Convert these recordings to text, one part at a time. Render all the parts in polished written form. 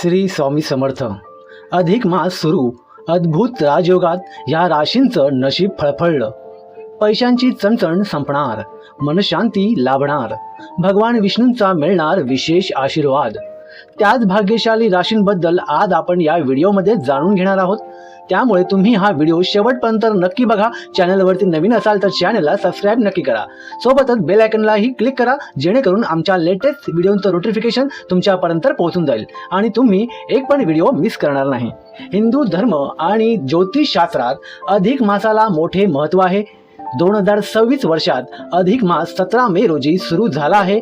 श्री स्वामी समर्थ. अधिक मास सुरू. अद्भुत राजयोगात या राशींचं नशीब फळफळलं. पैशांची चणचण संपणार, मनशांती लाभणार, भगवान विष्णूंचा मिळणार विशेष आशीर्वाद. त्याच भाग्यशाली राशींबद्दल आज आपण या व्हिडिओमध्ये जाणून घेणार आहोत. त्यामुळे तुम्ही हा व्हिडिओ शेवटपर्यंत नक्की बघा. चॅनलवरती नवीन असाल तर चॅनलला सबस्क्राईब नक्की करा. सोबतच बेल आयकॉनलाही क्लिक करा, जेणेकरून आमच्या लेटेस्ट व्हिडिओचं नोटिफिकेशन तुमच्यापर्यंत पोहोचून जाईल आणि तुम्ही एक पण व्हिडिओ मिस करणार नाही. हिंदू धर्म आणि ज्योतिषशास्त्रात अधिक मासाला मोठे महत्त्व आहे. 2026 वर्षात अधिक मास 17 मे रोजी सुरू झाला आहे.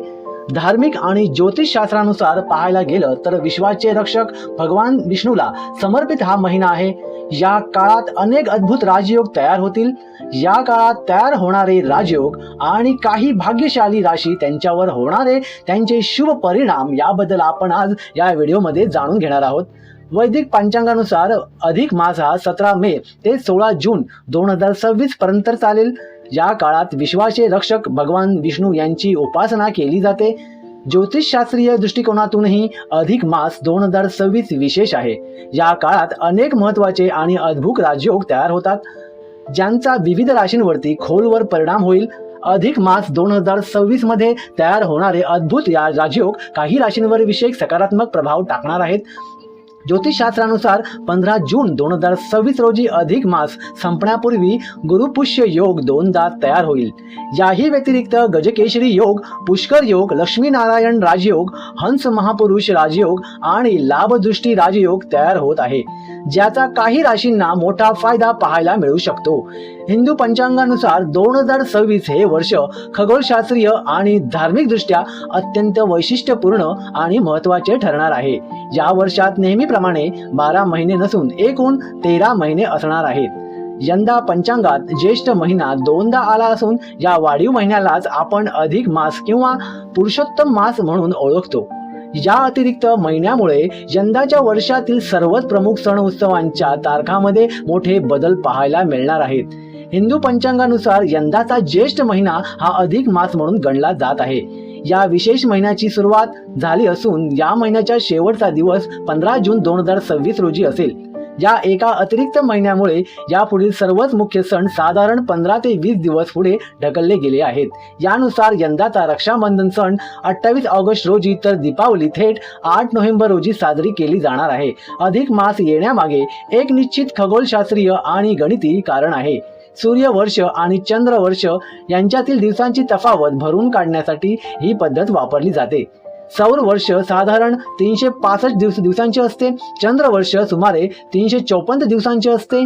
धार्मिक आणि ज्योतिषशास्त्रानुसार पाहायला गेलं तर विश्वाचे रक्षक भगवान विष्णूला समर्पित हा महिना आहे. या काळात अनेक अद्भुत राजयोग तयार होतील. या काळात तयार होणारे राजयोग आणि काही भाग्यशाली राशी त्यांच्यावर होणारे त्यांचे शुभ परिणाम याबद्दल आपण आज या व्हिडिओमध्ये जाणून घेणार आहोत. वैदिक पंचांगानुसार अधिक मास हा 17 मे ते 16 जून 2026 पर्यंत चालेल. या काळात विश्वाचे रक्षक भगवान विष्णू यांची उपासना केली जाते. ज्योतिषशास्त्रीय दृष्टिकोनातूनही अधिक मास 2026 विशेष आहे. या काळात अनेक महत्त्वाचे आणि अद्भुत राजयोग तयार होतात, ज्यांचा विविध राशींवरती खोलवर परिणाम होईल. अधिक मास 2026 मध्ये तयार होणारे अद्भुत या राजयोग काही राशींवर विशेष सकारात्मक प्रभाव टाकणार आहेत. ज्योतिषशास्त्रानुसार 15 जून 2026 रोजी अधिक मास संपण्यापूर्वी गुरुपुष्य योग दोनदा तयार होईल. याही व्यतिरिक्त गजकेशरी योग, पुष्कर योग, लक्ष्मीनारायण राजयोग, हंस महापुरुष राजयोग आणि लाभदृष्टी राजयोग तयार होत आहे, ज्याचा काही राशींना मोठा फायदा पाहायला मिळू शकतो. हिंदू पंचांगानुसार 2026 हे वर्ष खगोलशास्त्रीय आणि धार्मिक दृष्ट्या अत्यंत वैशिष्ट्यपूर्ण आणि महत्त्वाचे ठरणार आहे. या वर्षात नेहमीप्रमाणे 12 महिने नसून एकूण 13 महिने असणार आहेत. यंदा पंचांगात ज्येष्ठ महिना दोनदा आला असून या वाढीव महिन्यालाच आपण अधिक मास किंवा पुरुषोत्तम मास म्हणून ओळखतो. या अतिरिक्त महिन्यामुळे यंदाच्या वर्षातील सर्वच प्रमुख सण उत्सवांच्या तारखांमध्ये मोठे बदल पाहायला मिळणार आहेत. हिंदू पंचांगानुसार यंदाचा ज्येष्ठ महिना हा अधिक मास म्हणून गणला जात आहे. या विशेष महिन्याची सुरुवात झाली असून या महिन्याचा शेवटचा दिवस 15 जून 2026 रोजी असेल. या एका अतिरिक्त महिन्यामुळे यापुढील सर्वच मुख्य सण साधारण 15 ते 20 दिवस पुढे ढकलले गेले आहेत. यानुसार यंदाचा रक्षाबंधन सण 28 ऑगस्ट रोजी तर दीपावली थेट 8 नोव्हेंबर रोजी साजरी केली जाणार आहे. अधिक मास येण्यामागे एक निश्चित खगोलशास्त्रीय आणि गणिती कारण आहे. सूर्यवर्ष आणि चंद्रवर्ष यांच्यातील दिवसांची तफावत भरून काढण्यासाठी ही पद्धत वापरली जाते. सौर वर्ष साधारण 365 दिवसांचे असते. चंद्रवर्ष सुमारे 354 दिवसांचे असते.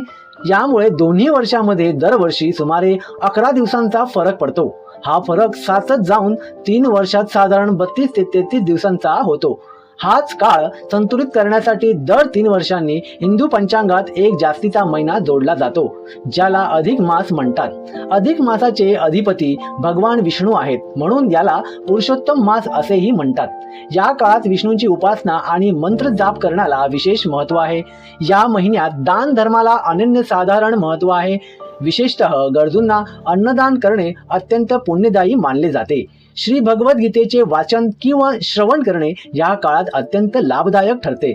यामुळे दोन्ही वर्षामध्ये दरवर्षी सुमारे 11 दिवसांचा फरक पडतो. हा फरक साचत जाऊन 3 वर्षात साधारण 32 ते 33 दिवसांचा होतो. हाच काळ संतुलित करण्यासाठी दर 3 वर्षांनी हिंदू पंचांगात एक जास्तीचा महिना जोडला जातो, ज्याला अधिक मास म्हणतात. अधिक मासाचे अधिपती भगवान विष्णू आहेत, म्हणून याला पुरुषोत्तम मास असेही म्हणतात. या काळात विष्णूंची उपासना आणि मंत्र जाप करण्याला विशेष महत्त्व आहे. या महिन्यात दान धर्माला अनन्यसाधारण महत्त्व आहे. विशेषतः गरजूंना अन्नदान करणे अत्यंत पुण्यदायी मानले जाते. श्री भगवद्गीतेचे वाचन किंवा श्रवण करणे या काळात अत्यंत लाभदायक ठरते.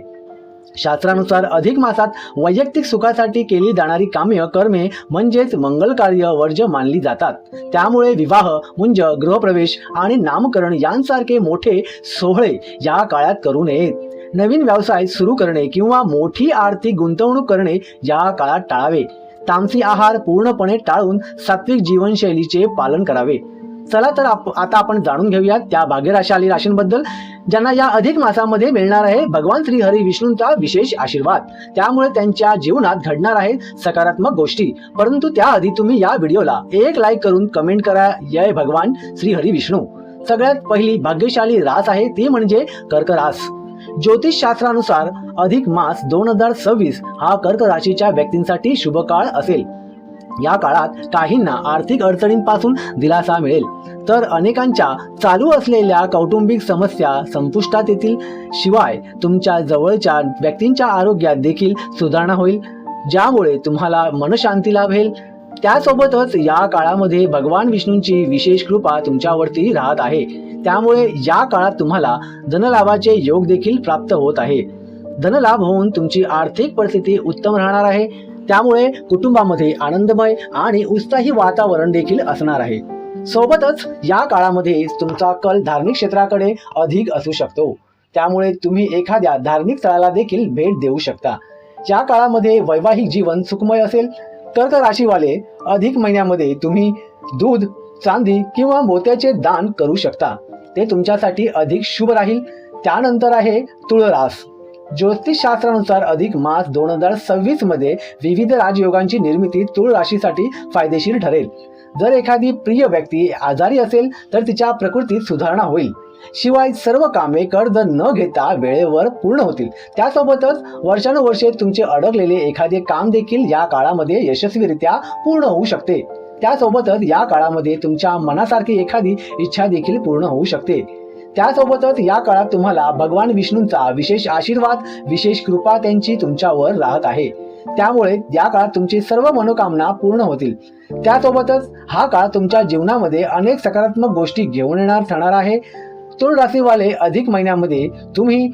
शास्त्रानुसार अधिक मासात वैयक्तिक सुखासाठी केली जाणारी काम्य कर्मे म्हणजेच मंगल कार्य वर्ज्य मानली जातात. त्यामुळे विवाह, मुंज, गृहप्रवेश आणि नामकरण यांसारखे मोठे सोहळे या काळात करू नयेत. नवीन व्यवसाय सुरू करणे किंवा मोठी आर्थिक गुंतवणूक करणे या काळात टाळावे. तामसी आहार पूर्णपणे टाळून सात्विक जीवनशैलीचे पालन करावे. चला तर आता आपण जाणून घेऊया त्या भाग्यशाली राशींबद्दल, ज्यांना या अधिक मासामध्ये मिळणार आहे भगवान श्री हरी विष्णूंचा विशेष आशीर्वाद. त्यामुळे त्यांच्या जीवनात घडणार आहेत सकारात्मक गोष्टी. परंतु त्याआधी तुम्ही या व्हिडिओला एक लाईक करून कमेंट करा, जय भगवान श्री हरी विष्णू. सगळ्यात पहिली भाग्यशाली रास आहे ती म्हणजे कर्क रास. ज्योतिषशास्त्रानुसार अधिक मास 2026 हा कर्क राशीच्या व्यक्तींसाठी शुभ काळ असेल. या काळात काहींना आर्थिक अडचणींपासून दिलासा मिळेल, तर अनेकांच्या चालू असलेल्या कौटुंबिक समस्या संपुष्टात येतील. शिवाय तुमच्या जवळच्या व्यक्तींच्या आरोग्यात देखील सुधारणा होईल, ज्यामुळे तुम्हाला मनशांती लाभेल. त्यासोबतच या काळामध्ये भगवान विष्णूंची विशेष कृपा तुमच्यावरती राहत आहे. त्यामुळे या काळात तुम्हाला धनलाभाचे योग देखील प्राप्त होत आहे. धनलाभ होऊन तुमची आर्थिक परिस्थिती उत्तम राहणार आहे। त्यामुळे कुटुंबामध्ये आनंदमय आणि उत्साही वातावरण देखील असणार आहे। सोबतच या काळामध्ये तुमचा कल धार्मिक क्षेत्राकडे अधिक असू शकतो। त्यामुळे तुम्ही एखाद्या धार्मिक स्थळाला देखील भेट देऊ शकता। या काळामध्ये वैवाहिक जीवन सुखमय असेल। कर्क राशीवाले अधिक महिन्यामध्ये तुम्ही दूध, चांदी किंवा मोत्याचे दान करू शकता, ते तुमच्यासाठी अधिक शुभ राहील। त्यानंतर आहे तुळ रास। ज्योतिषशास्त्रानुसार अधिक मास 2026 मध्ये विविध राजयोगांची निर्मिती तुळ राशीसाठी फायदेशीर ठरेल। जर एखादी प्रिय व्यक्ती आजारी असेल तर तिच्या प्रकृतीत सुधारणा होईल। शिवाय सर्व कामे कर्ज न घेता वेळेवर पूर्ण होतील। त्यासोबतच वर्षानुवर्षे तुमचे अडकलेले एखादे काम देखील या काळामध्ये यशस्वीरित्या पूर्ण होऊ शकते। त्यासोबतच या काळामध्ये तुमच्या मनासारखी एखादी इच्छा देखील पूर्ण होऊ शकते। त्यासोबतच या काळात तुम्हाला भगवान विष्णूंचा विशेष आशीर्वाद, विशेष कृपा त्यांची तुमच्यावर राहत आहे। त्यामुळे या काळात तुमची सर्व मनोकामना पूर्ण होतील। त्यासोबतच हा काळ तुमच्या जीवनामध्ये अनेक सकारात्मक गोष्टी घेऊन येणार ठरणार आहे। तुळ राशीवाले अधिक महिन्यामध्ये तुम्ही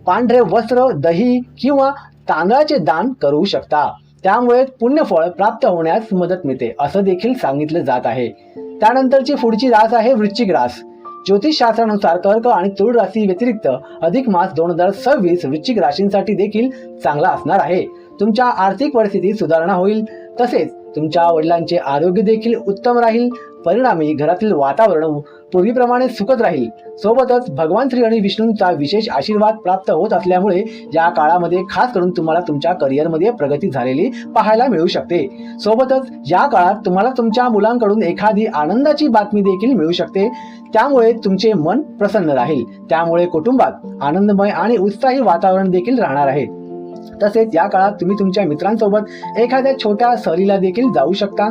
पांढरे वस्त्र, दही किंवा तांदळाचे दान करू शकता। त्यामुळे पुण्यफळ प्राप्त होण्यास मदत मिळते असं देखील सांगितलं जात आहे। त्यानंतरची पुढची रास आहे वृश्चिक रास। ज्योतिषशास्त्रानुसार कर्क आणि तुळ राशी व्यतिरिक्त अधिक मास 2026 वृश्चिक राशींसाठी देखील चांगला असणार आहे। तुमच्या आर्थिक परिस्थितीत सुधारणा होईल, तसेच तुमच्या वडिलांचे आरोग्य देखील उत्तम राहील। परिणामी घरातील वातावरण पूर्वीप्रमाणे सुखद राहील। सोबतच भगवान श्री आणि विष्णूंचा विशेष आशीर्वाद प्राप्त होत असल्यामुळे या काळामध्ये खास करून तुम्हाला तुमच्या करिअरमध्ये प्रगती झालेली पाहायला मिळू शकते। सोबतच या काळात तुम्हाला तुमच्या मुलांकडून एखादी आनंदाची बातमी देखील मिळू शकते। त्यामुळे तुमचे मन प्रसन्न राहील। त्यामुळे कुटुंबात आनंदमय आणि उत्साही वातावरण देखील राहणार आहे। तसेच या काळात तुम्ही तुमच्या मित्रांसोबत एखाद्या छोट्या सहलीला देखील जाऊ शकता।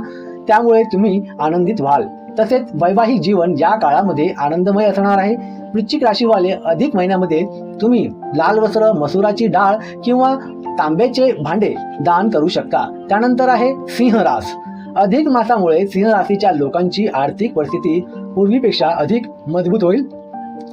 त्यामुळे तुम्ही आनंदित व्हाल। तसेच वैवाहिक जीवन या काळामध्ये आनंदमय असणार आहे। वृश्चिक राशीवाले अधिक महिन्यामध्ये तुम्ही लाल वस्त्र, मसुराची डाळ किंवा तांब्याचे भांडे दान करू शकता। त्यानंतर आहे सिंह रास। अधिक मासामुळे सिंह राशीच्या लोकांची आर्थिक परिस्थिती पूर्वीपेक्षा अधिक मजबूत होईल।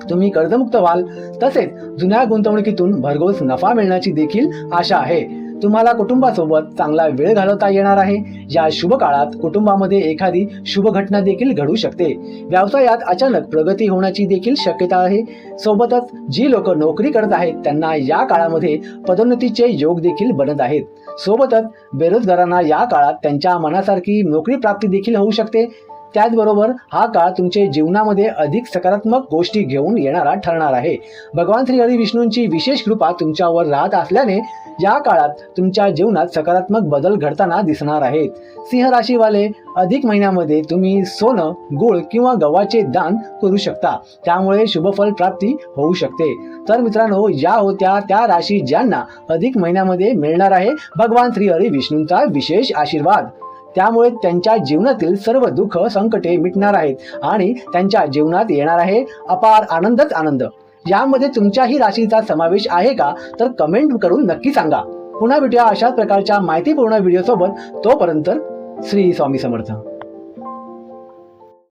तुम्ही कर्जमुक्त व्हाल। तसेच जुन्या गुंतवणुकीतून भरघोस नफा मिळण्याची देखील आशा आहे। तुम्हाला कुटुंबासोबत चांगला वेळ घालवता येणार आहे। या शुभ काळात कुटुंबामध्ये एखादी शुभ घटना देखील घडू शकते। व्यवसायात अचानक प्रगती होण्याची देखील शक्यता आहे। सोबतच जी लोक नोकरी करत आहेत त्यांना या काळामध्ये पदोन्नतीचे योग देखील बनत आहेत। सोबतच बेरोजगारांना या काळात त्यांच्या मनासारखी नोकरी प्राप्ती देखील होऊ शकते। त्याचबरोबर हा काळ तुमच्या जीवनामध्ये अधिक सकारात्मक गोष्टी घेऊन येणारा ठरणार आहे। भगवान श्री हरी विष्णूंची विशेष कृपा तुमच्यावर राहत असल्याने या काळात तुमच्या जीवनात सकारात्मक बदल घडताना दिसणार आहेत। सिंह राशीवाले अधिक महिन्यामध्ये तुम्ही सोनं, गूळ किंवा गव्हाचे दान करू शकता। त्यामुळे शुभफल प्राप्ती होऊ शकते। तर मित्रांनो, या होत्या त्या राशी ज्यांना अधिक महिन्यामध्ये मिळणार आहे भगवान श्री हरी विष्णूंचा विशेष आशीर्वाद। त्यामुळे त्यांच्या जीवनातील सर्व दुःख, संकटे मिटणार आहेत आणि त्यांच्या जीवनात येणार आहे अपार आनंदच आनंद। यामध्ये तुमच्याही राशीचा समावेश आहे का तर कमेंट करून नक्की सांगा। पुन्हा भेटूया अशाच प्रकारच्या माहितीपूर्ण व्हिडिओ सोबत। तोपर्यंत श्री स्वामी समर्थ।